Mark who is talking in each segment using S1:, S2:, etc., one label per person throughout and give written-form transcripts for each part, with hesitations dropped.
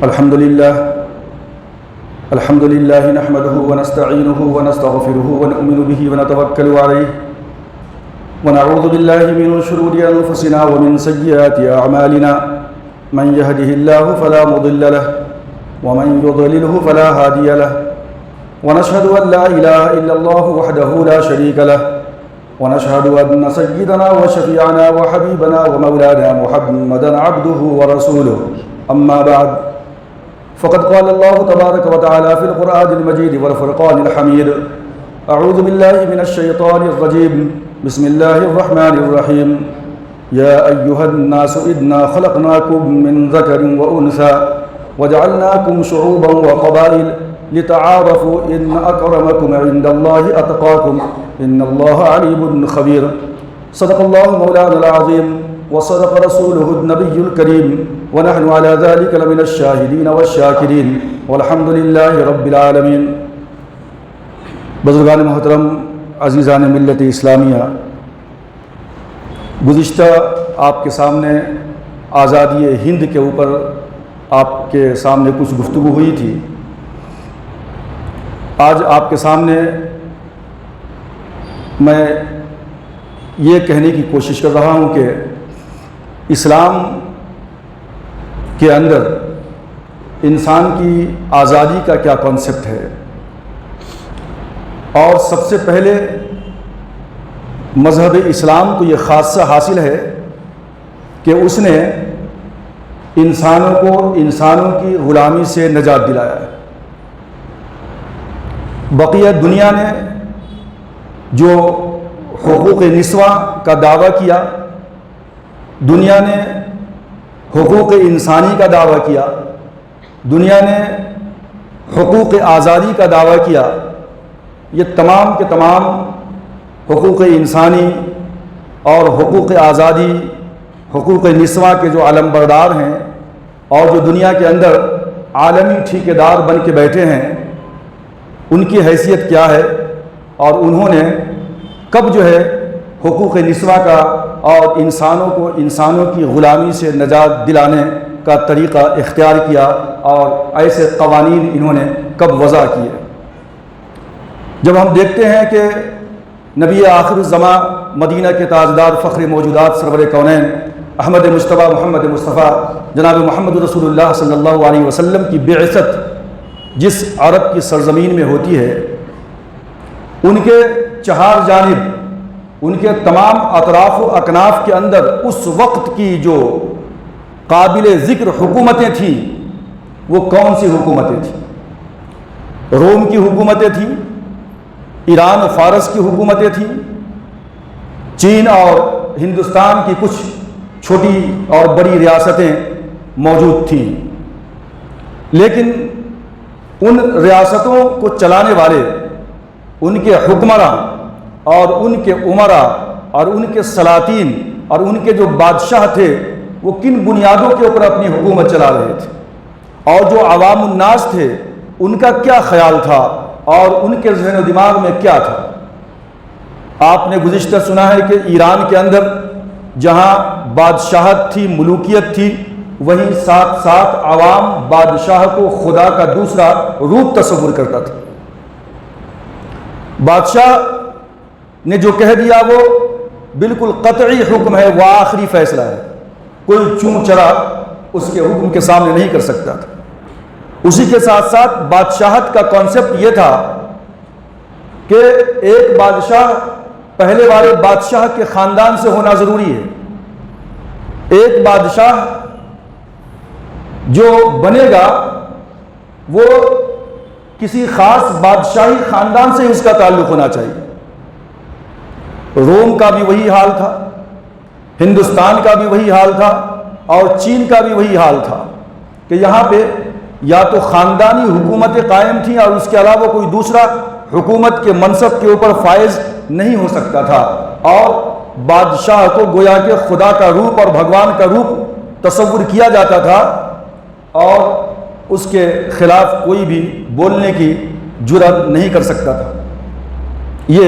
S1: الحمد لله نحمده ونستعينه ونستغفره ونؤمن به ونتوكل عليه ونعوذ بالله من شرور أنفسنا ومن سيئات أعمالنا من يهده الله فلا مضل له ومن يضلله فلا هادي له ونشهد أن لا إله إلا الله وحده لا شريك له ونشهد أن سيدنا وشفيعنا وحبيبنا ومولانا محمدا عبده ورسوله أما بعد فقد قال الله تبارك وتعالى في القرآن المجيد والفرقان الحميد أعوذ بالله من الشيطان الرجيم بسم الله الرحمن الرحيم يا أيها الناس إنا خلقناكم من ذكر وأنثى وجعلناكم شعوبا وقبائل لتعارفوا إن أكرمكم عند الله أتقاكم إن الله عليم خبير صدق الله مولانا العظيم وصدق رسوله النبي الكريم ونحن على ذلك لمن الشاهدين والشاكرين والحمد لله رب العالمين. بزرگان محترم، عزیزان ملت اسلامیہ، گزشتہ آپ کے سامنے آزادی ہند کے اوپر آپ کے سامنے کچھ گفتگو ہوئی تھی. آج آپ کے سامنے میں یہ کہنے کی کوشش کر رہا ہوں کہ اسلام کے اندر انسان کی آزادی کا کیا کانسیپٹ ہے، اور سب سے پہلے مذہب اسلام کو یہ خاصہ حاصل ہے کہ اس نے انسانوں کو انسانوں کی غلامی سے نجات دلایا ہے. بقیہ دنیا نے جو حقوق نسواں کا دعویٰ کیا، دنیا نے حقوق انسانی کا دعویٰ کیا، دنیا نے حقوق آزادی کا دعویٰ کیا، یہ تمام کے تمام حقوق انسانی اور حقوق آزادی، حقوق نسواں کے جو علم بردار ہیں اور جو دنیا کے اندر عالمی ٹھیکیدار بن کے بیٹھے ہیں، ان کی حیثیت کیا ہے اور انہوں نے کب جو ہے حقوق نسواں کا اور انسانوں کو انسانوں کی غلامی سے نجات دلانے کا طریقہ اختیار کیا اور ایسے قوانین انہوں نے کب وضع کیے. جب ہم دیکھتے ہیں کہ نبی آخر الزماں، مدینہ کے تاجدار، فخر موجودات، سرور کونین، احمد مجتبیٰ محمد مصطفیٰ جناب محمد رسول اللہ صلی اللہ علیہ وسلم کی بعثت جس عرب کی سرزمین میں ہوتی ہے، ان کے چہار جانب، ان کے تمام اطراف و اکناف کے اندر اس وقت کی جو قابل ذکر حکومتیں تھیں، وہ کون سی حکومتیں تھیں؟ روم کی حکومتیں تھیں، ایران و فارس کی حکومتیں تھیں، چین اور ہندوستان کی کچھ چھوٹی اور بڑی ریاستیں موجود تھیں. لیکن ان ریاستوں کو چلانے والے، ان کے حکمراں اور ان کے عمرا اور ان کے سلاطین اور ان کے جو بادشاہ تھے، وہ کن بنیادوں کے اوپر اپنی حکومت چلا رہے تھے، اور جو عوام الناس تھے ان کا کیا خیال تھا اور ان کے ذہن و دماغ میں کیا تھا. آپ نے گزشتہ سنا ہے کہ ایران کے اندر جہاں بادشاہت تھی، ملوکیت تھی، وہیں ساتھ ساتھ عوام بادشاہ کو خدا کا دوسرا روپ تصور کرتا تھا. بادشاہ نے جو کہہ دیا وہ بالکل قطعی حکم ہے، وہ آخری فیصلہ ہے، کوئی چون چرا اس کے حکم کے سامنے نہیں کر سکتا تھا. اسی کے ساتھ ساتھ بادشاہت کا کانسیپٹ یہ تھا کہ ایک بادشاہ پہلے والے بادشاہ کے خاندان سے ہونا ضروری ہے. ایک بادشاہ جو بنے گا وہ کسی خاص بادشاہی خاندان سے اس کا تعلق ہونا چاہیے. روم کا بھی وہی حال تھا، ہندوستان کا بھی وہی حال تھا، اور چین کا بھی وہی حال تھا کہ یہاں پہ یا تو خاندانی حکومتیں قائم تھیں اور اس کے علاوہ کوئی دوسرا حکومت کے منصب کے اوپر فائز نہیں ہو سکتا تھا، اور بادشاہ کو گویا کہ خدا کا روپ اور بھگوان کا روپ تصور کیا جاتا تھا، اور اس کے خلاف کوئی بھی بولنے کی جرأت نہیں کر سکتا تھا. یہ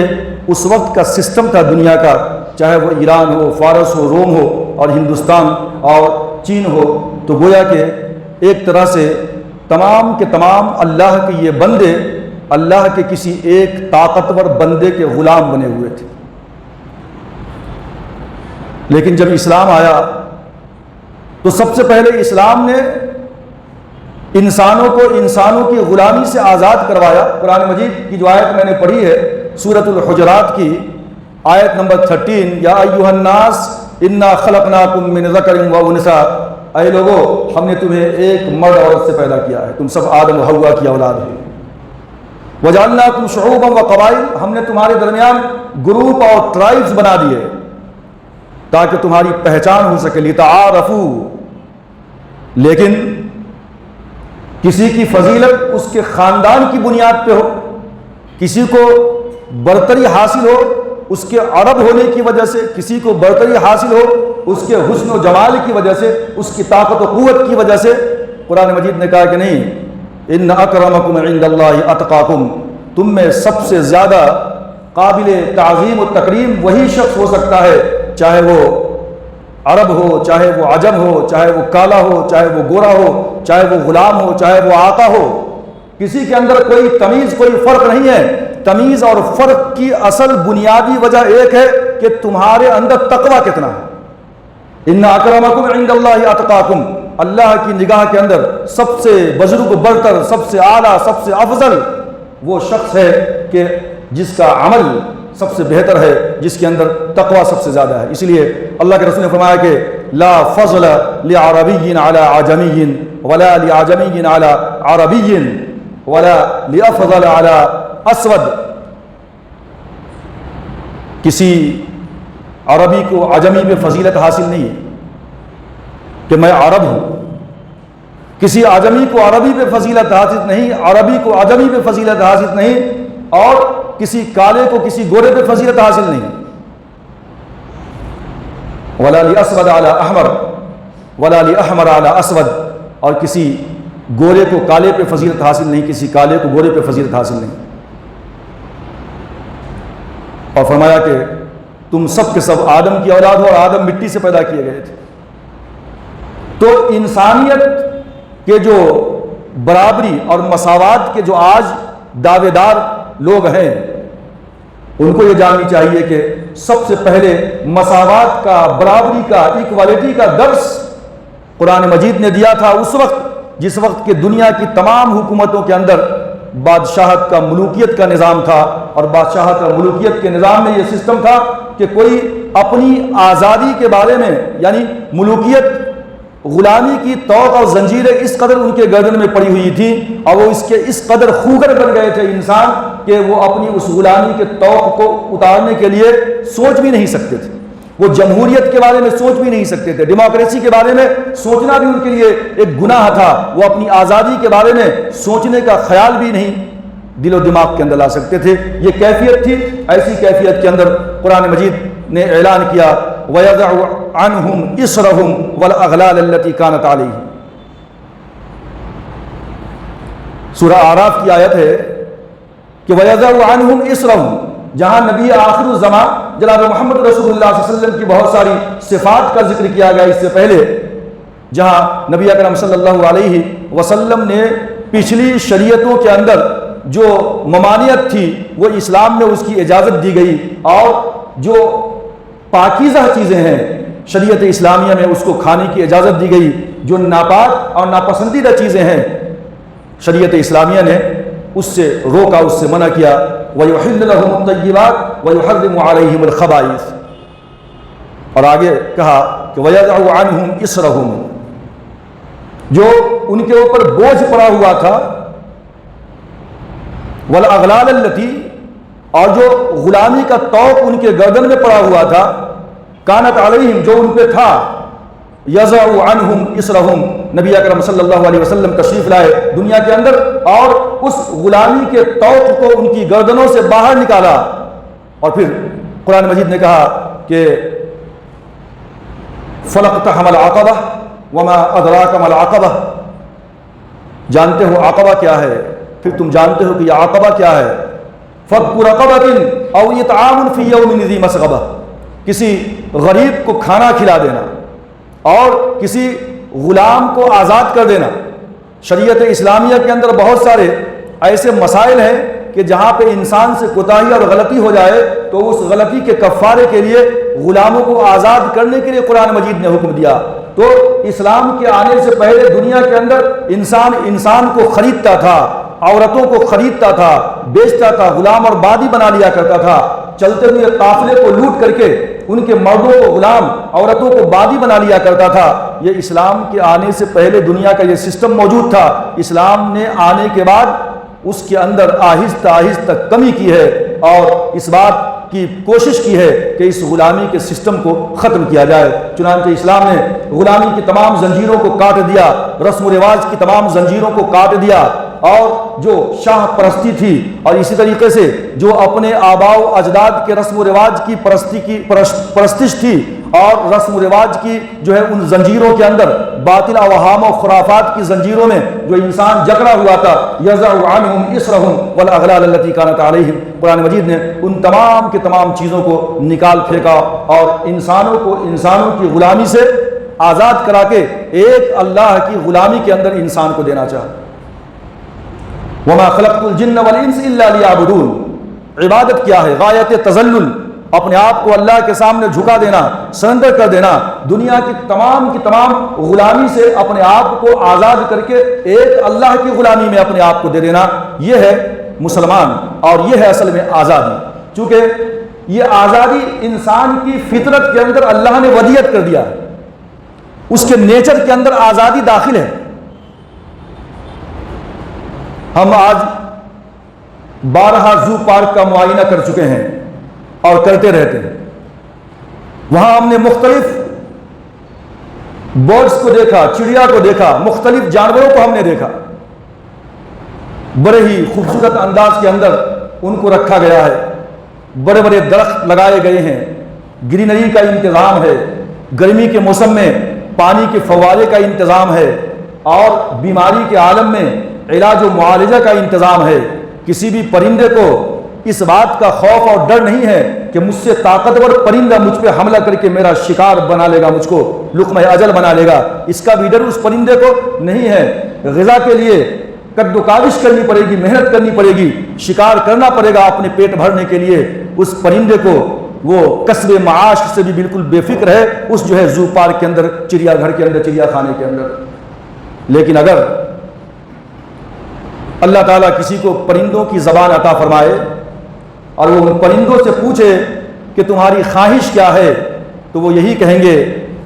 S1: اس وقت کا سسٹم تھا دنیا کا، چاہے وہ ایران ہو، فارس ہو، روم ہو اور ہندوستان اور چین ہو. تو گویا کہ ایک طرح سے تمام کے تمام اللہ کے یہ بندے اللہ کے کسی ایک طاقتور بندے کے غلام بنے ہوئے تھے۔ لیکن جب اسلام آیا تو سب سے پہلے اسلام نے انسانوں کو انسانوں کی غلامی سے آزاد کروایا۔ قرآن مجید کی جو آیت میں نے پڑھی ہے سورۃ الحجرات کی آیت نمبر 13، یا ایھا الناس انا خلقناکم من ذکر و انثی، اے لوگو ہم نے تمہیں ایک مرد عورت سے پیدا کیا ہے، تم سب آدم و حوا کی اولاد ہو۔ وجعلناکم شعوبا و قبائل، ہم نے تمہارے درمیان گروپ اور ٹرائبز بنا دیے تاکہ تمہاری پہچان ہو سکے، لتعارفوا۔ لیکن کسی کی فضیلت اس کے خاندان کی بنیاد پہ ہو، کسی کو برتری حاصل ہو اس کے عرب ہونے کی وجہ سے، کسی کو برتری حاصل ہو اس کے حسن و جمال کی وجہ سے، اس کی طاقت و قوت کی وجہ سے، قرآن مجید نے کہا کہ نہیں، ان اکرمکم عند اللہ اتقاکم، تم میں سب سے زیادہ قابل تعظیم و تکریم وہی شخص ہو سکتا ہے، چاہے وہ عرب ہو، چاہے وہ عجم ہو، چاہے وہ کالا ہو، چاہے وہ گورا ہو، چاہے وہ غلام ہو، چاہے وہ آقا ہو، کسی کے اندر کوئی تمیز کوئی فرق نہیں ہے۔ تمیز اور فرق کی اصل بنیادی وجہ ایک ہے کہ تمہارے اندر تقوی کتنا ہے۔ ان اکرمکم عند اللہ اتقاکم، اللہ کی نگاہ کے اندر سب سے بزرگ برتر، سب سے اعلیٰ، سب سے افضل وہ شخص ہے کہ جس کا عمل سب سے بہتر ہے، جس کے اندر تقوی سب سے زیادہ ہے۔ اس لیے اللہ کے رسول نے فرمایا کہ لا فضل لعربی علی عجمی ولا لعجمی علی عربی ولا لافضل علی اسود، کسی عربی کو عجمی پہ فضیلت حاصل نہیں ہے کہ میں عرب ہوں، کسی عجمی کو عربی پہ فضیلت حاصل نہیں، عربی کو عجمی پہ فضیلت حاصل نہیں، اور کسی کالے کو کسی گورے پہ فضیلت حاصل نہیں۔ ولا لاسود علی احمر ولا لاحمر علی اسود، اور کسی گورے کو کالے پہ فضیلت حاصل نہیں، کسی کالے کو گورے پہ فضیلت حاصل نہیں۔ اور فرمایا کہ تم سب کے سب آدم کی اولاد ہو اور آدم مٹی سے پیدا کیے گئے تھے۔ تو انسانیت کے جو برابری اور مساوات کے جو آج دعوے دار لوگ ہیں ان کو یہ جاننی چاہیے کہ سب سے پہلے مساوات کا، برابری کا، ایکوالٹی کا درس قرآن مجید نے دیا تھا اس وقت جس وقت کہ دنیا کی تمام حکومتوں کے اندر بادشاہت کا، ملوکیت کا نظام تھا، اور بادشاہت اور ملوکیت کے نظام میں یہ سسٹم تھا کہ کوئی اپنی آزادی کے بارے میں، یعنی ملوکیت، غلامی کی طوق اور زنجیریں اس قدر ان کے گردن میں پڑی ہوئی تھی اور وہ اس قدر خوگر بن گئے تھے انسان کہ وہ اپنی اس غلامی کے طوق کو اتارنے کے لیے سوچ بھی نہیں سکتے تھے۔ وہ جمہوریت کے بارے میں سوچ بھی نہیں سکتے تھے، ڈیموکریسی کے بارے میں سوچنا بھی ان کے لیے ایک گناہ تھا۔ وہ اپنی آزادی کے بارے میں سوچنے کا خیال بھی نہیں دل و دماغ کے اندر لا سکتے تھے۔ یہ کیفیت تھی۔ ایسی کیفیت کے اندر قرآن مجید نے اعلان کیا وَيَضَعُ عَنْهُمْ إِصْرَهُمْ وَالْأَغْلَالَ الَّتِي كَانَتْ عَلَيْهِمْ۔ سورہ اعراف کی آیت ہے کہ وَيَضَعُ عَنْهُمْ إِصْرَهُمْ، جہاں نبی آخر الزمان جناب محمد رسول اللہ صلی اللہ علیہ وسلم کی بہت ساری صفات کا ذکر کیا گیا اس سے پہلے، جہاں نبی اکرم صلی اللہ علیہ وسلم نے پچھلی شریعتوں کے اندر جو ممانعت تھی وہ اسلام میں اس کی اجازت دی گئی، اور جو پاکیزہ چیزیں ہیں شریعت اسلامیہ میں اس کو کھانے کی اجازت دی گئی، جو ناپاک اور ناپسندیدہ چیزیں ہیں شریعت اسلامیہ نے اس سے روکا، اس سے منع کیا۔ وَيُحِلُّ لَهُمُ الطَّيِّبَاتِ وَيُحَرِّمُ عَلَيْهِمُ الْخَبَائِثَ، اور آگے کہا کہ وَيَضَعُ عَنْهُمْ إِصْرَهُمْ، جو ان کے اوپر بوجھ پڑا ہوا تھا، وَالْأَغْلَالَ الَّتِي، اور جو غلامی کا طوق ان کے گردن میں پڑا ہوا تھا، كَانَتْ عَلَيْهِمْ، جو ان پہ تھا، يَضَعُ عَنْهُمْ إِصْرَهُمْ، نبی اکرم صلی اللہ علیہ وسلم تشریف لائے دنیا کے اندر اور اس غلامی کے طوق کو ان کی گردنوں سے باہر نکالا، اور پھر قرآن مجید نے کہا کہ فَلَقْتَحَمَ الْعَقَبَةَ وَمَا أَدْرَاكَ مَا الْعَقَبَةُ، جانتے ہو عقبہ کیا ہے، پھر تم جانتے ہو کہ یہ عقبہ کیا ہے، فَكُّ رَقَبَةٍ أَوْ إِطْعَامٌ فِي يَوْمٍ ذِي مَسْغَبَةٍ، کسی غریب کو کھانا کھلا دینا اور کسی غلام کو آزاد کر دینا، شریعت اسلامیہ کے اندر بہت سارے ایسے مسائل ہیں کہ جہاں پہ انسان سے کوتاہی اور غلطی ہو جائے تو اس غلطی کے کفارے کے لیے غلاموں کو آزاد کرنے کے لیے قرآن مجید نے حکم دیا۔ تو اسلام کے آنے سے پہلے دنیا کے اندر انسان کو خریدتا تھا، عورتوں کو خریدتا تھا، بیچتا تھا، غلام اور بادی بنا لیا کرتا تھا، چلتے ہوئے قافلے کو لوٹ کر کے ان کے مردوں کو غلام، عورتوں کو بادی بنا لیا کرتا تھا۔ یہ اسلام کے آنے سے پہلے دنیا کا یہ سسٹم موجود تھا۔ اسلام نے آنے کے بعد اس کے اندر آہستہ آہستہ کمی کی ہے اور اس بات کی کوشش کی ہے کہ اس غلامی کے سسٹم کو ختم کیا جائے۔ چنانچہ اسلام نے غلامی کی تمام زنجیروں کو کاٹ دیا، رسم و رواج کی تمام زنجیروں کو کاٹ دیا، اور جو شاہ پرستی تھی اور اسی طریقے سے جو اپنے آباء و اجداد کے رسم و رواج کی پرستش تھی اور رسم و رواج کی جو ہے ان زنجیروں کے اندر باطل اوہام و خرافات کی زنجیروں میں جو انسان جکڑا ہوا تھا، یضع عنہم اسرہم والاغلال التي كانت علیہم، قرآن مجید نے ان تمام کے تمام چیزوں کو نکال پھینکا اور انسانوں کی غلامی سے آزاد کرا کے ایک اللہ کی غلامی کے اندر انسان کو دینا چاہا۔ وما خلقت الجن والانس الا ليعبدون، عبادت کیا ہے؟ غایت تذلل، اپنے آپ کو اللہ کے سامنے جھکا دینا، سرنڈر کر دینا، دنیا کی تمام غلامی سے اپنے آپ کو آزاد کر کے ایک اللہ کی غلامی میں اپنے آپ کو دے دینا، یہ ہے مسلمان اور یہ ہے اصل میں آزادی۔ چونکہ یہ آزادی انسان کی فطرت کے اندر اللہ نے ودیت کر دیا، اس کے نیچر کے اندر آزادی داخل ہے۔ ہم آج 12 زو پارک کا معائنہ کر چکے ہیں اور کرتے رہتے ہیں۔ وہاں ہم نے مختلف برڈز کو دیکھا، چڑیا کو دیکھا، مختلف جانوروں کو ہم نے دیکھا، بڑے ہی خوبصورت انداز کے اندر ان کو رکھا گیا ہے، بڑے بڑے درخت لگائے گئے ہیں، گرینری کا انتظام ہے، گرمی کے موسم میں پانی کے فوارے کا انتظام ہے، اور بیماری کے عالم میں علاج و معالجہ کا انتظام ہے۔ کسی بھی پرندے کو اس بات کا خوف اور ڈر نہیں ہے کہ مجھ سے طاقتور پرندہ مجھ پہ حملہ کر کے میرا شکار بنا لے گا، مجھ کو لقمہ اجل بنا لے گا، اس کا بھی ڈر اس پرندے کو نہیں ہے۔ غذا کے لیے کد و کاوش کرنی پڑے گی، محنت کرنی پڑے گی، شکار کرنا پڑے گا اپنے پیٹ بھرنے کے لیے۔ اس پرندے کو وہ کسب معاش سے بھی بالکل بے فکر ہے، اس جو ہے زو پارک کے اندر، چڑیا گھر کے اندر، چڑیا خانے کے اندر۔ لیکن اگر اللہ تعالیٰ کسی کو پرندوں کی زبان عطا فرمائے اور وہ ان پرندوں سے پوچھے کہ تمہاری خواہش کیا ہے، تو وہ یہی کہیں گے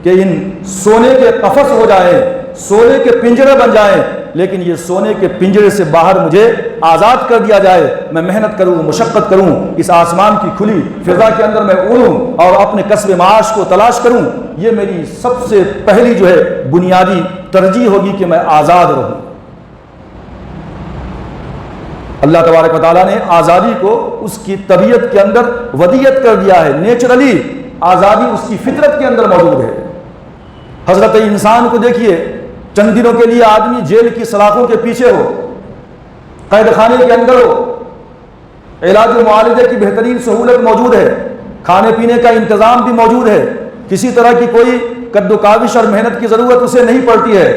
S1: کہ ان سونے کے قفس ہو جائیں، سونے کے پنجرے بن جائیں، لیکن یہ سونے کے پنجرے سے باہر مجھے آزاد کر دیا جائے، میں محنت کروں، مشقت کروں، اس آسمان کی کھلی فضا کے اندر میں اڑوں اور اپنے کسب معاش کو تلاش کروں۔ یہ میری سب سے پہلی جو ہے بنیادی ترجیح ہوگی کہ میں آزاد رہوں۔ اللہ تبارک و تعالیٰ نے آزادی کو اس کی طبیعت کے اندر ودیت کر دیا ہے، نیچرلی آزادی اس کی فطرت کے اندر موجود ہے۔ حضرت انسان کو دیکھیے، چند دنوں کے لیے آدمی جیل کی سلاخوں کے پیچھے ہو، قید خانے کے اندر ہو، علاج و معالجے کی بہترین سہولت موجود ہے، کھانے پینے کا انتظام بھی موجود ہے، کسی طرح کی کوئی کد و کاوش اور محنت کی ضرورت اسے نہیں پڑتی ہے،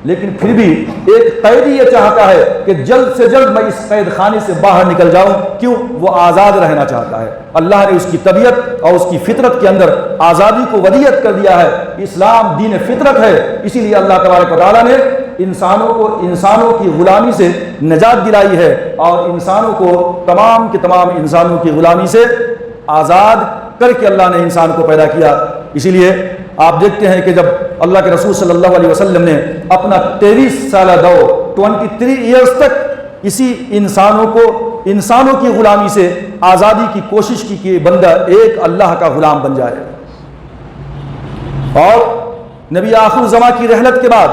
S1: لیکن پھر بھی ایک قیدی یہ چاہتا ہے کہ جلد سے جلد میں اس قید خانے سے باہر نکل جاؤں۔ کیوں؟ وہ آزاد رہنا چاہتا ہے۔ اللہ نے اس کی طبیعت اور اس کی فطرت کے اندر آزادی کو ودیت کر دیا ہے۔ اسلام دین فطرت ہے، اسی لیے اللہ تبارک و تعالیٰ نے انسانوں کی غلامی سے نجات دلائی ہے اور انسانوں کو تمام کے تمام انسانوں کی غلامی سے آزاد کر کے اللہ نے انسان کو پیدا کیا۔ اسی لیے آپ دیکھتے ہیں کہ جب اللہ کے رسول صلی اللہ علیہ وسلم نے اپنا 23 سالہ دور 23 ایئرز تک اسی انسانوں کی غلامی سے آزادی کی کوشش کی کہ بندہ ایک اللہ کا غلام بن جائے، اور نبی آخر الزماں کی رحلت کے بعد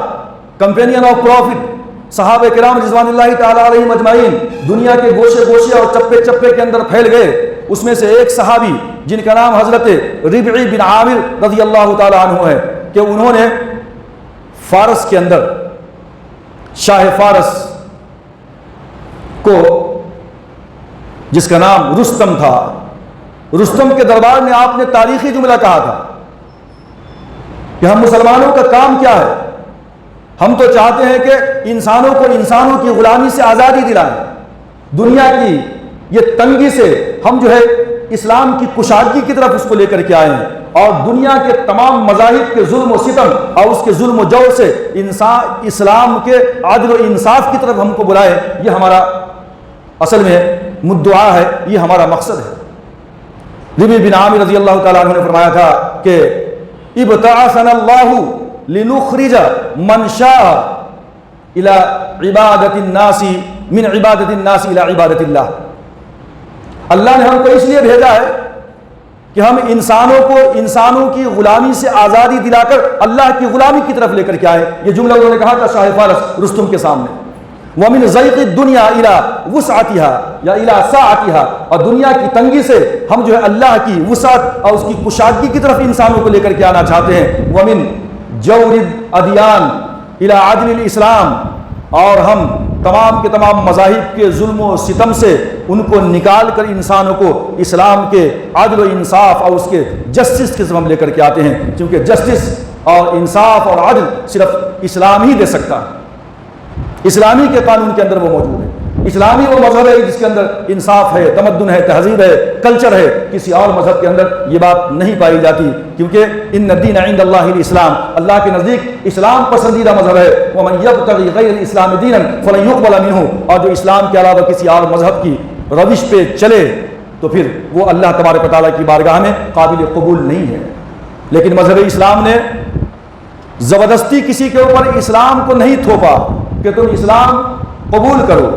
S1: کمپینین آف پروفٹ صحابہ کرام رضوان اللہ تعالی علیہم اجمعین دنیا کے گوشے گوشے اور چپے چپے کے اندر پھیل گئے۔ اس میں سے ایک صحابی جن کا نام حضرت ربعی بن عامر رضی اللہ تعالی عنہ ہے کہ انہوں نے فارس کے اندر شاہ فارس کو، جس کا نام رستم تھا، رستم کے دربار میں آپ نے تاریخی جملہ کہا تھا کہ ہم مسلمانوں کا کام کیا ہے ہم تو چاہتے ہیں کہ انسانوں کو انسانوں کی غلامی سے آزادی دلائیں، دنیا کی یہ تنگی سے ہم جو ہے اسلام کی کشادگی کی طرف اس کو لے کر کے آئے ہیں، اور دنیا کے تمام مذاہب کے ظلم و ستم اور اس کے ظلم و جور سے اسلام کے عدل و انصاف کی طرف ہم کو بلائے۔ یہ ہمارا اصل میں مدعا ہے، یہ ہمارا مقصد ہے۔ ربیع بن عامر رضی اللہ تعالیٰ عنہ نے فرمایا تھا کہ ابتعثنا اللہ لنخرج من شاء الى عبادت الناس من عبادت الناس الى عبادت اللہ۔ اللہ نے ہم کو اس لیے بھیجا ہے کہ ہم انسانوں کی غلامی سے آزادی دلا کر اللہ کی غلامی کی طرف لے کر کے آئے۔ یہ جملہ انہوں نے کہا تھا شاہ فارس رستم کے سامنے۔ وَمِنْ ضَيْقِ الدُّنْيَا إِلَىٰ وُسْعَتِهَا یا إِلَىٰ سَعَتِهَا، اور دنیا کی تنگی سے ہم جو ہے اللہ کی وسعت اور اس کی کشادگی کی طرف انسانوں کو لے کر کے آنا چاہتے ہیں۔ وَمِنْ جَوْرِ الْأَدْيَانِ إِلَىٰ عَدْلِ الْإِسْلَامِ، اور ہم تمام کے تمام مذاہب کے ظلم و ستم سے ان کو نکال کر انسانوں کو اسلام کے عدل و انصاف اور اس کے جسٹس کی طرف ہم لے کر کے آتے ہیں، کیونکہ جسٹس اور انصاف اور عدل صرف اسلام ہی دے سکتا ہے۔ اسلامی کے قانون کے اندر وہ موجود ہے، اسلامی وہ مذہب ہے جس کے اندر انصاف ہے، تمدن ہے، تہذیب ہے، کلچر ہے۔ کسی اور مذہب کے اندر یہ بات نہیں پائی جاتی، کیونکہ ان الدین عند اللہ الاسلام، اللہ کے نزدیک اسلام پسندیدہ مذہب ہے۔ ومن یبتغی غیر الاسلام دینا فلن یقبل منہ، اور جو اسلام کے علاوہ کسی اور مذہب کی روش پہ چلے تو پھر وہ اللہ تبارک و تعالیٰ کی بارگاہ میں قابل قبول نہیں ہے۔ لیکن مذہب اسلام نے زبردستی کسی کے اوپر اسلام کو نہیں تھوپا کہ تم اسلام قبول کرو،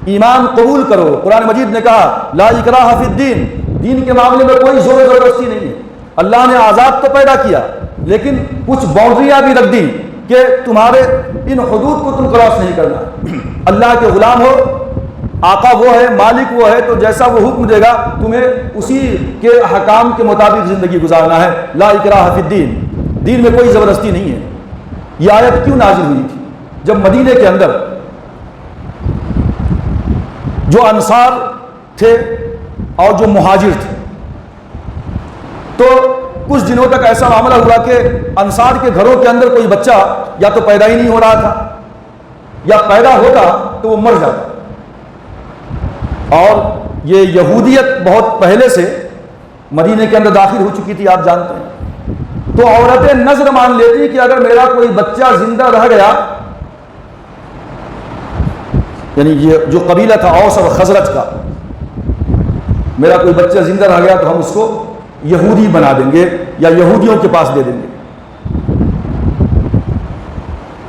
S1: ایمان قبول کرو۔ قرآن مجید نے کہا لا اکراہ فی الدین، دین کے معاملے میں کوئی زور و زبردستی نہیں ہے۔ اللہ نے آزاد تو پیدا کیا لیکن کچھ باؤنڈریاں بھی رکھ دی کہ تمہارے ان حدود کو تم کراس نہیں کرنا۔ اللہ کے غلام ہو، آقا وہ ہے، مالک وہ ہے، تو جیسا وہ حکم دے گا تمہیں اسی کے احکام کے مطابق زندگی گزارنا ہے۔ لا اکراہ فی الدین، دین میں کوئی زبردستی نہیں ہے۔ یہ آیت کیوں نازل ہوئی تھی؟ جب مدینے کے اندر جو انصار تھے اور جو مہاجر تھے، تو کچھ دنوں تک ایسا معاملہ ہوا کہ انصار کے گھروں کے اندر کوئی بچہ یا تو پیدا ہی نہیں ہو رہا تھا، یا پیدا ہوتا تو وہ مر جاتا۔ اور یہ یہودیت بہت پہلے سے مدینے کے اندر داخل ہو چکی تھی، آپ جانتے ہیں۔ تو عورتیں نظر مان لیتی کہ اگر میرا کوئی بچہ زندہ رہ گیا، یعنی یہ جو قبیلہ تھا اوس اور خزرج کا، میرا کوئی بچہ زندہ رہ گیا تو ہم اس کو یہودی بنا دیں گے یا یہودیوں کے پاس دے دیں گے۔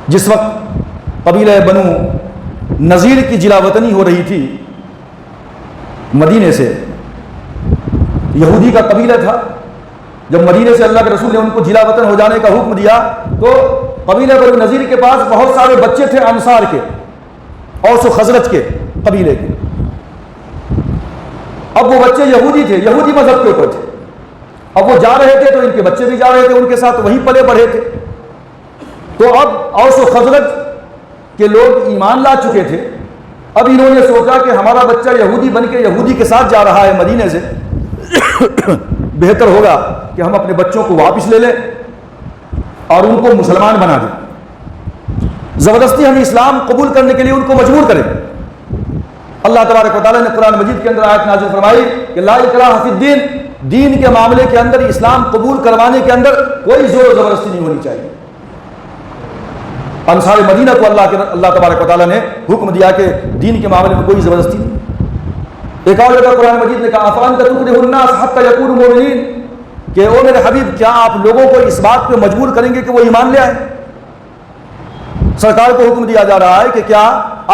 S1: جس وقت قبیلہ بنو نذیر کی جلا وطنی ہو رہی تھی مدینے سے، یہودی کا قبیلہ تھا، جب مدینے سے اللہ کے رسول نے ان کو جلا وطن ہو جانے کا حکم دیا تو قبیلہ بنو نذیر کے پاس بہت سارے بچے تھے انصار کے، اوس و خزرج کے قبیلے کے۔ اب وہ بچے یہودی تھے، یہودی مذہب کے اوپر تھے، اب وہ جا رہے تھے تو ان کے بچے بھی جا رہے تھے ان کے ساتھ، وہیں پلے بڑھے تھے۔ تو اب اوس و خزرج کے لوگ ایمان لا چکے تھے، اب انہوں نے سوچا کہ ہمارا بچہ یہودی بن کے یہودی کے ساتھ جا رہا ہے مدینے سے، بہتر ہوگا کہ ہم اپنے بچوں کو واپس لے لیں اور ان کو مسلمان بنا دیں، زبردستی ہم اسلام قبول کرنے کے لیے ان کو مجبور کریں۔ اللہ تبارک و تعالیٰ نے قرآن مجید کے اندر آیت نازل فرمائی کہ لا اکراہ فی الدین، دین کے معاملے کے اندر، اسلام قبول کروانے کے اندر کوئی زور و زبردستی نہیں ہونی چاہیے۔ انصار مدینہ کو اللہ تبارک و تعالیٰ نے حکم دیا کہ دین کے معاملے میں کوئی زبردستی نہیں۔ ایک اور جگہ قرآن مجید نے کہا افانت تکرہ الناس حتی یکونوا مؤمنین، کہ او میرے حبیب کیا آپ لوگوں کو اس بات پہ مجبور کریں گے کہ وہ ایمان لے آئیں؟ سرکار کو حکم دیا جا رہا ہے کہ کیا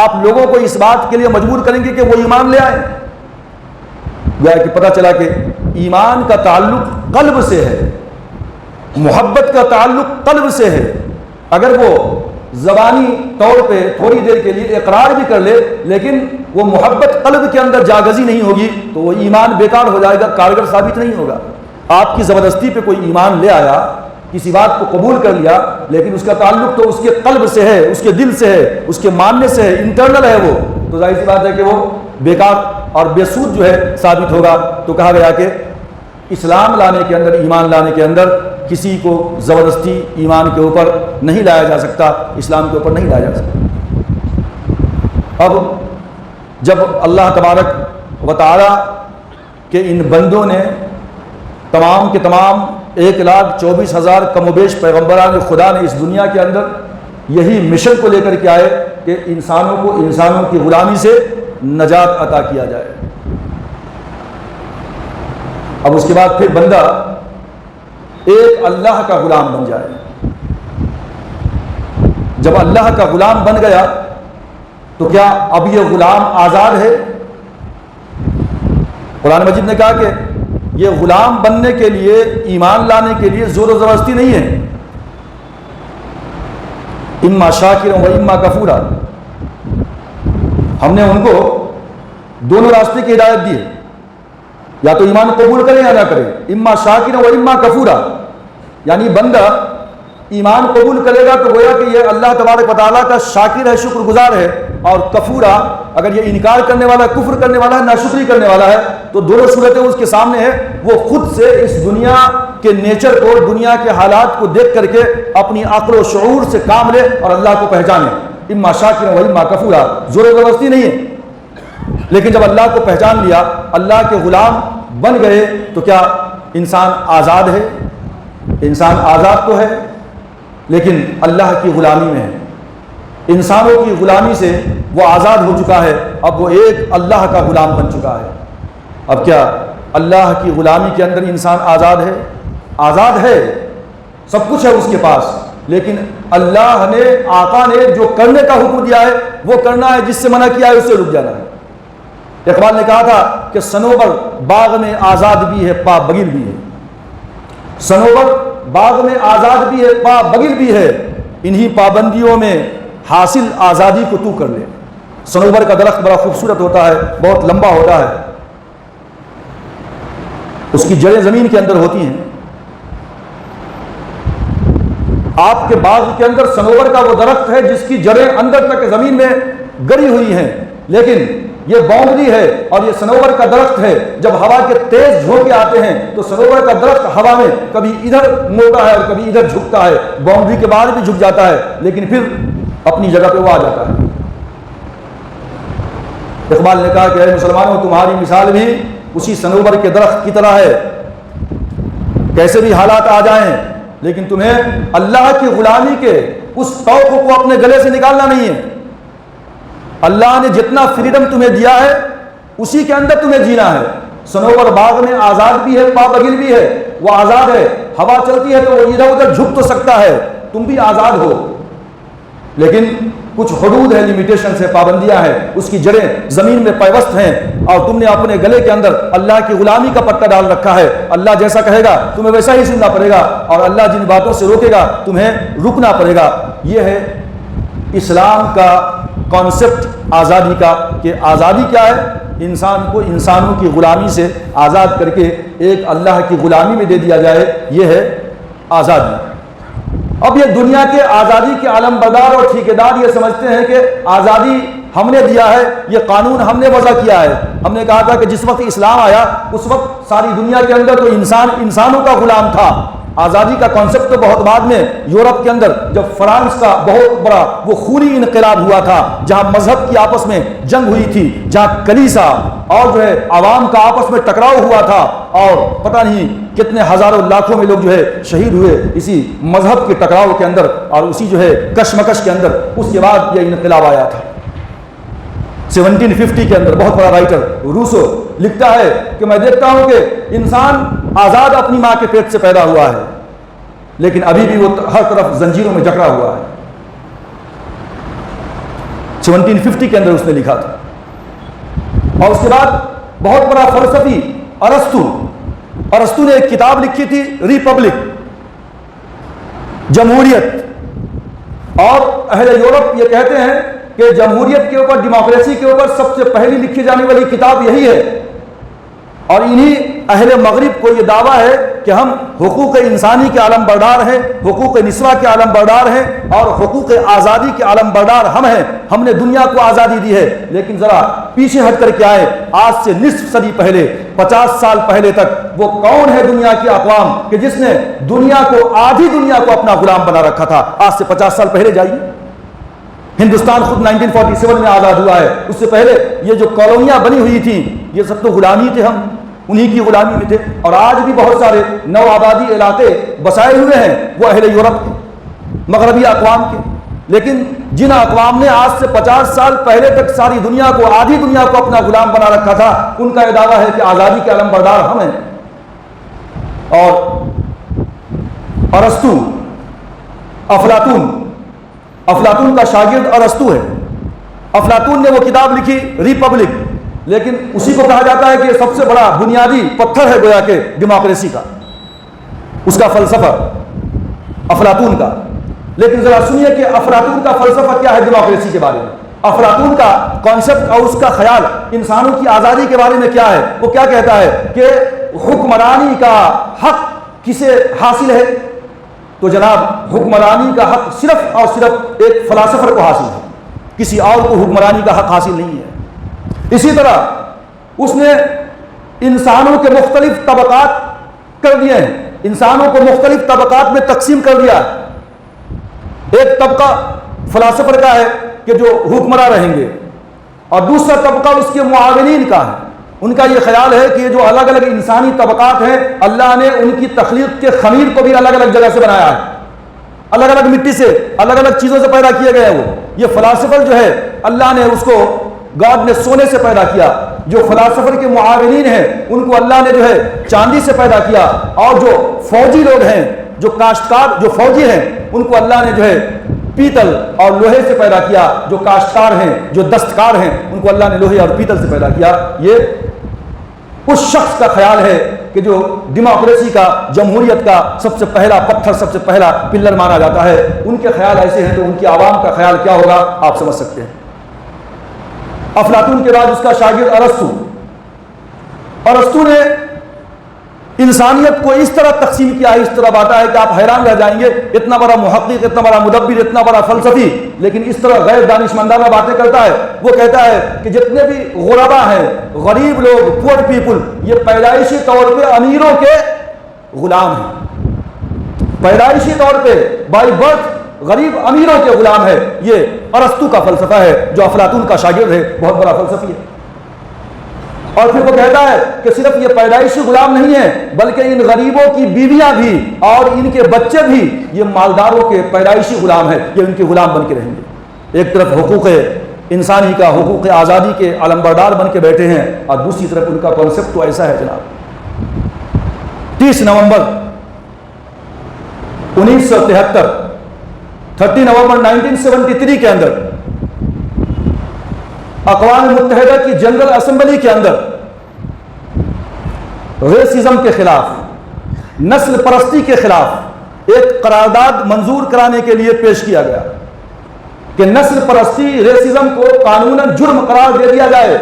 S1: آپ لوگوں کو اس بات کے لیے مجبور کریں گے کہ وہ ایمان لے آئیں؟ گویا کہ پتہ چلا کہ ایمان کا تعلق قلب سے ہے، محبت کا تعلق قلب سے ہے۔ اگر وہ زبانی طور پہ تھوڑی دیر کے لیے اقرار بھی کر لے لیکن وہ محبت قلب کے اندر جاگزی نہیں ہوگی تو وہ ایمان بیکار ہو جائے گا، کارگر ثابت نہیں ہوگا۔ آپ کی زبردستی پہ کوئی ایمان لے آیا، کسی بات کو قبول کر لیا، لیکن اس کا تعلق تو اس کے قلب سے ہے، اس کے دل سے ہے، اس کے ماننے سے ہے، انٹرنل ہے وہ، تو ظاہر سی بات ہے کہ وہ بیکار اور بے سود جو ہے ثابت ہوگا۔ تو کہا گیا کہ اسلام لانے کے اندر، ایمان لانے کے اندر کسی کو زبردستی ایمان کے اوپر نہیں لایا جا سکتا، اسلام کے اوپر نہیں لایا جا سکتا۔ اب جب اللہ تبارک و تعالیٰ کہ ان بندوں نے تمام کے تمام 1,24,000 کم و بیش پیغمبران خدا نے اس دنیا کے اندر یہی مشن کو لے کر کے آئے کہ انسانوں کو انسانوں کی غلامی سے نجات عطا کیا جائے۔ اب اس کے بعد پھر بندہ ایک اللہ کا غلام بن جائے۔ جب اللہ کا غلام بن گیا تو کیا اب یہ غلام آزاد ہے؟ قرآن مجید نے کہا کہ یہ غلام بننے کے لیے، ایمان لانے کے لیے زور و زبردستی نہیں ہے، اما شاکرا و اما کفورا۔ ہم نے ان کو دونوں راستے کی ہدایت دی ہے، یا تو ایمان قبول کرے یا نہ کرے، اما شاکرا و اما کفورا۔ یعنی بندہ ایمان قبول کرے گا تو گویا کہ یہ اللہ تبارک و تعالیٰ کا شاکر ہے، شکر گزار ہے، اور کفورا اگر یہ انکار کرنے والا، کفر کرنے والا ہے، ناشکری کرنے والا ہے، تو دونوں صورتیں اس کے سامنے ہیں۔ وہ خود سے اس دنیا کے نیچر کو، دنیا کے حالات کو دیکھ کر کے اپنی عقل و شعور سے کام لے اور اللہ کو پہچانے، اما شاکر و اما کفورا، زور و زبردستی نہیں ہے۔ لیکن جب اللہ کو پہچان لیا، اللہ کے غلام بن گئے، تو کیا انسان آزاد ہے؟ انسان آزاد تو ہے لیکن اللہ کی غلامی میں ہے، انسانوں کی غلامی سے وہ آزاد ہو چکا ہے، اب وہ ایک اللہ کا غلام بن چکا ہے۔ اب کیا اللہ کی غلامی کے اندر انسان آزاد ہے؟ آزاد ہے، سب کچھ ہے اس کے پاس، لیکن اللہ نے، آقا نے جو کرنے کا حکم دیا ہے وہ کرنا ہے، جس سے منع کیا ہے اس سے رک جانا ہے۔ اقبال نے کہا تھا کہ صنوبر باغ میں آزاد بھی ہے، پا بگل بھی ہے۔ صنوبر باغ میں آزاد بھی ہے، پا بگل بھی ہے، انہی پابندیوں میں حاصل آزادی کو تو کر لے۔ صنوبر کا درخت بڑا خوبصورت ہوتا ہے، بہت لمبا ہوتا ہے، اس کی جڑیں زمین کے اندر ہوتی ہیں۔ آپ کے باغ کے اندر صنوبر کا وہ درخت ہے جس کی جڑیں اندر تک زمین میں گڑی ہوئی ہیں، لیکن یہ باؤنڈری ہے اور یہ صنوبر کا درخت ہے۔ جب ہوا کے تیز جھونکے آتے ہیں تو صنوبر کا درخت ہوا میں کبھی ادھر موڑتا ہے اور کبھی ادھر جھکتا ہے، باؤنڈری کے بعد بھی جھک جاتا ہے، لیکن پھر اپنی جگہ پہ وہ آ جاتا ہے۔ اقبال نے کہا کہ اے مسلمانوں، تمہاری مثال بھی اسی صنوبر کے درخت کی طرح ہے، کیسے بھی حالات آ جائیں لیکن تمہیں اللہ کی غلامی کے اس توق کو اپنے گلے سے نکالنا نہیں ہے۔ اللہ نے جتنا فریڈم تمہیں دیا ہے اسی کے اندر تمہیں جینا ہے۔ صنوبر باغ میں آزاد بھی ہے، پابگل بھی ہے، وہ آزاد ہے، ہوا چلتی ہے تو وہ ادھر ادھر جھک تو سکتا ہے، تم بھی آزاد ہو، لیکن کچھ حدود ہے، لیمیٹیشنز ہے، پابندیاں ہیں، اس کی جڑیں زمین میں پیوست ہیں، اور تم نے اپنے گلے کے اندر اللہ کی غلامی کا پٹا ڈال رکھا ہے۔ اللہ جیسا کہے گا تمہیں ویسا ہی سننا پڑے گا، اور اللہ جن باتوں سے روکے گا تمہیں رکنا پڑے گا۔ یہ ہے اسلام کا کانسیپٹ آزادی کا، کہ آزادی کیا ہے؟ انسان کو انسانوں کی غلامی سے آزاد کر کے ایک اللہ کی غلامی میں دے دیا جائے، یہ ہے آزادی۔ اب یہ دنیا کے آزادی کے علم بردار اور ٹھیکیدار یہ سمجھتے ہیں کہ آزادی ہم نے دیا ہے، یہ قانون ہم نے وضع کیا ہے۔ ہم نے کہا تھا کہ جس وقت اسلام آیا اس وقت ساری دنیا کے اندر تو انسان انسانوں کا غلام تھا۔ آزادی کا کانسیپٹ تو بہت بعد میں یورپ کے اندر جب فرانس کا بہت بڑا وہ خونی انقلاب ہوا تھا، جہاں مذہب کی آپس میں جنگ ہوئی تھی، جہاں کلیسا اور جو ہے عوام کا آپس میں ٹکراؤ ہوا تھا، اور پتہ نہیں کتنے ہزاروں لاکھوں میں لوگ جو ہے شہید ہوئے اسی مذہب کے ٹکراؤ کے اندر اور اسی جو ہے کشمکش کے اندر۔ اس کے بعد یہ انقلاب آیا تھا 1750 کے اندر۔ بہت بڑا رائٹر روسو لکھتا ہے کہ میں دیکھتا ہوں کہ انسان آزاد اپنی ماں کے پیٹ سے پیدا ہوا ہے، لیکن ابھی بھی وہ ہر طرف زنجیروں میں جکڑا ہوا ہے۔ 1750 کے اندر اس نے لکھا تھا۔ اور اس کے بعد بہت بڑا فلسفی ارسطو نے ایک کتاب لکھی تھی، ریپبلک، جمہوریت۔ اور اہل یورپ یہ کہتے ہیں کہ جمہوریت کے اوپر، ڈیموکریسی کے اوپر سب سے پہلی لکھی جانے والی کتاب یہی ہے، اور انہی اہل مغرب کو یہ دعویٰ ہے کہ ہم حقوق انسانی کے عالم بردار ہیں، حقوق نسواں کے عالم بردار ہیں اور حقوق آزادی کے عالم بردار ہم ہیں، ہم نے دنیا کو آزادی دی ہے۔ لیکن ذرا پیچھے ہٹ کر کے آئے، آج سے نصف صدی پہلے، 50 سال پہلے تک وہ کون ہے دنیا کی اقوام کہ جس نے دنیا کو، آدھی دنیا کو اپنا غلام بنا رکھا تھا؟ آج سے 50 سال پہلے جائیے، ہندوستان خود 1947 میں آزاد ہوا ہے، اس سے پہلے یہ جو کالونیاں بنی ہوئی تھیں یہ سب تو غلامی تھے، ہم انہی کی غلامی میں تھے۔ اور آج بھی بہت سارے نو آبادی علاقے بسائے ہوئے ہیں وہ اہل یورپ کے، مغربی اقوام کے، لیکن جن اقوام نے آج سے 50 سال پہلے تک ساری دنیا کو، آدھی دنیا کو اپنا غلام بنا رکھا تھا، ان کا یہ دعویٰ ہے کہ آزادی کے علم بردار ہم ہیں۔ اور ارسطو، افلاطون کا شاگرد ارسطو ہے۔ افلاطون نے وہ کتاب لکھی ریپبلک، لیکن اسی کو کہا جاتا ہے کہ سب سے بڑا بنیادی پتھر ہے گویا کہ ڈیموکریسی کا، اس کا فلسفہ افلاطون کا۔ لیکن ذرا سنیے کہ افلاطون کا فلسفہ کیا ہے ڈیموکریسی کے بارے میں، افلاطون کا کانسیپٹ اور اس کا خیال انسانوں کی آزادی کے بارے میں کیا ہے۔ وہ کیا کہتا ہے کہ حکمرانی کا حق کسے حاصل ہے؟ تو جناب حکمرانی کا حق صرف اور صرف ایک فلاسفر کو حاصل ہے، کسی اور کو حکمرانی کا حق حاصل نہیں ہے۔ اسی طرح اس نے انسانوں کے مختلف طبقات کر دیے ہیں، انسانوں کو مختلف طبقات میں تقسیم کر دیا۔ ایک طبقہ فلاسفر کا ہے کہ جو حکمراں رہیں گے، اور دوسرا طبقہ اس کے معاونین کا ہے۔ ان کا یہ خیال ہے کہ یہ جو الگ الگ انسانی طبقات ہیں، اللہ نے ان کی تخلیق کے خمیر کو بھی الگ الگ جگہ سے بنایا ہے، الگ الگ مٹی سے، الگ الگ چیزوں سے پیدا کیے گئے ہیں۔ وہ یہ فلاسفر جو ہے اللہ نے اس کو، گاڈ نے سونے سے پیدا کیا۔ جو فلاسفر کے معاونین ہیں ان کو اللہ نے جو ہے چاندی سے پیدا کیا، اور جو فوجی لوگ ہیں، جو کاشتکار، جو فوجی ہیں، ان کو اللہ نے جو ہے پیتل اور لوہے سے پیدا کیا۔ جو کاشتکار ہیں، جو دستکار ہیں، ان کو اللہ نے لوہے اور پیتل سے پیدا کیا۔ یہ اس شخص کا خیال ہے کہ جو ڈیموکریسی کا، جمہوریت کا سب سے پہلا پتھر، سب سے پہلا پلر مانا جاتا ہے۔ ان کے خیال ایسے ہیں تو ان کی عوام کا خیال کیا ہوگا آپ سمجھ سکتے ہیں۔ افلاطون کے بعد اس کا شاگرد ارسطو نے انسانیت کو اس طرح تقسیم کیا ہے، اس طرح بانٹا ہے کہ آپ حیران رہ جائیں گے۔ اتنا بڑا محقق، اتنا بڑا مدبر، اتنا بڑا فلسفی، لیکن اس طرح غیر دانشمندانہ باتیں کرتا ہے۔ وہ کہتا ہے کہ جتنے بھی غربا ہیں، غریب لوگ، پور پیپل، یہ پیدائشی طور پہ امیروں کے غلام ہیں، پیدائشی طور پہ بائی برتھ غریب امیروں کے غلام ہے۔ یہ ارسطو کا فلسفہ ہے جو افلاطون کا شاگرد ہے، بہت بڑا فلسفی ہے۔ اور پھر وہ کہتا ہے کہ صرف یہ پیدائشی غلام نہیں ہیں، بلکہ ان غریبوں کی بیویاں بھی اور ان کے بچے بھی یہ مالداروں کے پیدائشی غلام ہیں، یہ ان کے غلام بن کے رہیں گے۔ ایک طرف حقوق انسانی کا، حقوق آزادی کے علمبردار بن کے بیٹھے ہیں، اور دوسری طرف ان کا کانسیپٹ تو ایسا ہے جناب۔ 30 نومبر 1973، 30 نومبر 1973 کے اندر اقوام متحدہ کی جنرل اسمبلی کے اندر ریسزم کے خلاف، نسل پرستی کے خلاف ایک قرارداد منظور کرانے کے لیے پیش کیا گیا کہ نسل پرستی، ریسزم کو قانوناً جرم قرار دے دیا جائے۔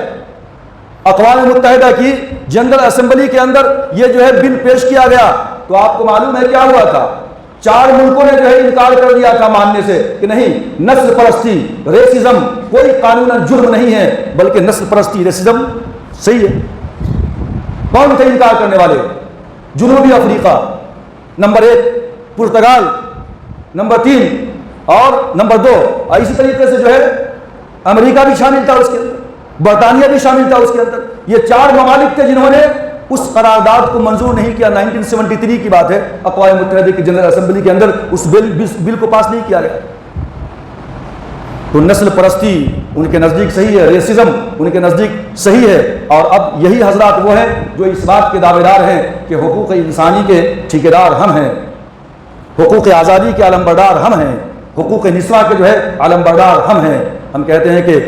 S1: اقوام متحدہ کی جنرل اسمبلی کے اندر یہ جو ہے بل پیش کیا گیا، تو آپ کو معلوم ہے کیا ہوا تھا؟ 4 ملکوں نے جو ہے انکار کر دیا تھا ماننے سے کہ نہیں، نسل پرستی، ریسزم کوئی قانوناً جرم نہیں ہے، بلکہ نسل پرستی، ریسزم صحیح ہے۔ کون تھے انکار کرنے والے؟ جنوبی افریقہ نمبر 1، پرتگال نمبر 3 اور نمبر 2، اور اسی طریقے سے جو ہے امریکہ بھی شامل تھا اس کے اندر، برطانیہ بھی شامل تھا اس کے اندر۔ یہ 4 ممالک تھے جنہوں نے اس قرارداد کو منظور نہیں کیا۔ 1973 کی بات ہے، اقوام متحدہ کی جنرل اسمبلی کے اندر اس بل کو پاس نہیں کیا گیا۔ تو نسل پرستی ان کے نزدیک صحیح ہے، ریسزم ان کے نزدیک صحیح ہے، اور اب یہی حضرات وہ ہیں جو اس بات کے دعوے دار ہیں کہ حقوق انسانی کے ٹھیکیدار ہم ہیں، حقوق آزادی کے علمبردار ہم ہیں، حقوق نسواں کے جو ہے علمبردار ہم ہیں۔ ہم کہتے ہیں کہ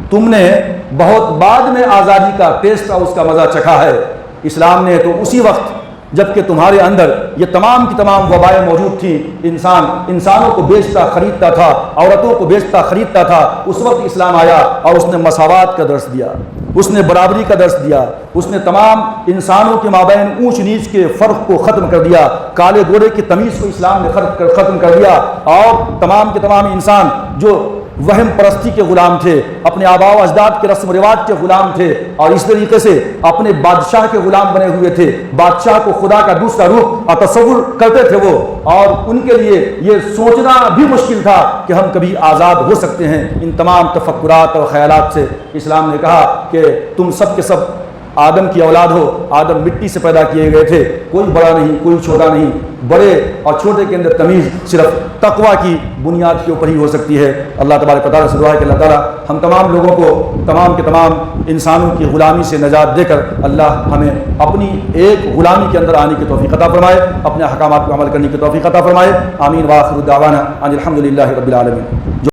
S1: تم نے بہت بعد میں آزادی کا ٹیسٹ اور اس کا مزہ چکھا ہے، اسلام نے تو اسی وقت جبکہ تمہارے اندر یہ تمام کی تمام وبائیں موجود تھیں. انسانوں کو بیچتا خریدتا تھا، عورتوں کو بیچتا خریدتا تھا. اس وقت اسلام آیا اور اس نے مساوات کا درس دیا، اس نے برابری کا درس دیا، اس نے تمام انسانوں کے مابین اونچ نیچ کے فرق کو ختم کر دیا. کالے گورے کی تمیز کو اسلام نے ختم کر دیا، اور تمام کے تمام انسان جو وہم پرستی کے غلام تھے، اپنے آباء و اجداد کے رسم و رواج کے غلام تھے، اور اس طریقے سے اپنے بادشاہ کے غلام بنے ہوئے تھے. بادشاہ کو خدا کا دوسرا روپ اور تصور کرتے تھے وہ، اور ان کے لیے یہ سوچنا بھی مشکل تھا کہ ہم کبھی آزاد ہو سکتے ہیں. ان تمام تفکرات اور خیالات سے اسلام نے کہا کہ تم سب کے سب آدم کی اولاد ہو. آدم مٹی سے پیدا کیے گئے تھے، کوئی بڑا نہیں کوئی چھوٹا نہیں. بڑے اور چھوٹے کے اندر تمیز صرف تقوی کی بنیاد کے اوپر ہی ہو سکتی ہے. اللہ تبارک و تعالیٰ سے دعا ہے کہ اللہ تعالیٰ ہم تمام لوگوں کو تمام کے تمام انسانوں کی غلامی سے نجات دے کر اللہ ہمیں اپنی ایک غلامی کے اندر آنے کی توفیق عطا فرمائے، اپنے احکامات پر عمل کرنے کی توفیق عطا فرمائے. آمین. وآخر دعوانا ان الحمد للہ رب العالمین.